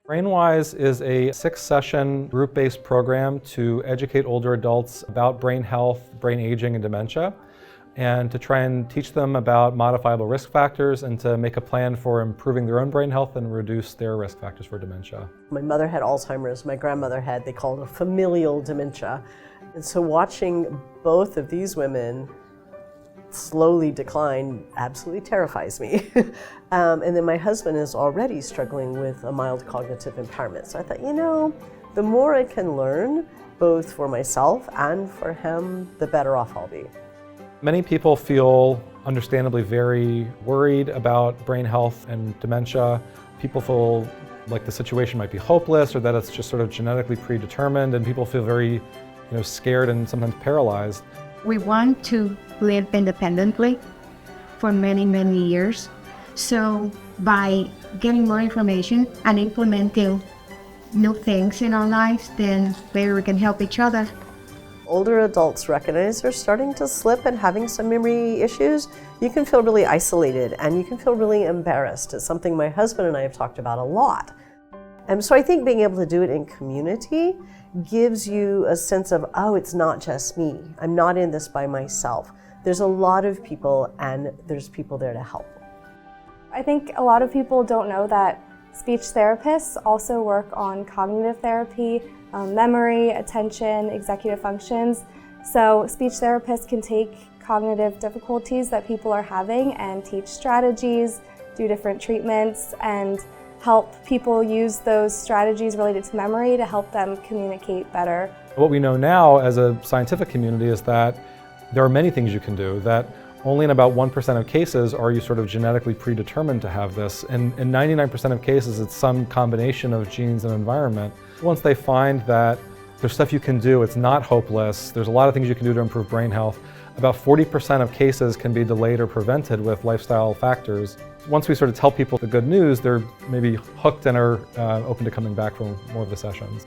BrainWise is a 6-session group-based program to educate older adults about brain health, brain aging, and dementia, and to try and teach them about modifiable risk factors and to make a plan for improving their own brain health and reduce their risk factors for dementia. My mother had Alzheimer's, my grandmother had, they called it familial dementia. And so watching both of these women slowly decline absolutely terrifies me. And then my husband is already struggling with a mild cognitive impairment. So I thought, the more I can learn, both for myself and for him, the better off I'll be. Many people feel understandably very worried about brain health and dementia. People feel like the situation might be hopeless or that it's just sort of genetically predetermined, and people feel very scared and sometimes paralyzed. We want to live independently for many, many years. So by getting more information and implementing new things in our lives, then maybe we can help each other. Older adults recognize they're starting to slip and having some memory issues. You can feel really isolated and you can feel really embarrassed. It's something my husband and I have talked about a lot. And so I think being able to do it in community gives you a sense of, it's not just me. I'm not in this by myself. There's a lot of people and there's people there to help. I think a lot of people don't know that speech therapists also work on cognitive therapy, memory, attention, executive functions. So speech therapists can take cognitive difficulties that people are having and teach strategies, do different treatments, and help people use those strategies related to memory to help them communicate better. What we know now as a scientific community is that there are many things you can do, that only in about 1% of cases are you sort of genetically predetermined to have this. And in 99% of cases, it's some combination of genes and environment. Once they find that there's stuff you can do, it's not hopeless, there's a lot of things you can do to improve brain health, about 40% of cases can be delayed or prevented with lifestyle factors. Once we sort of tell people the good news, they're maybe hooked and are open to coming back for more of the sessions.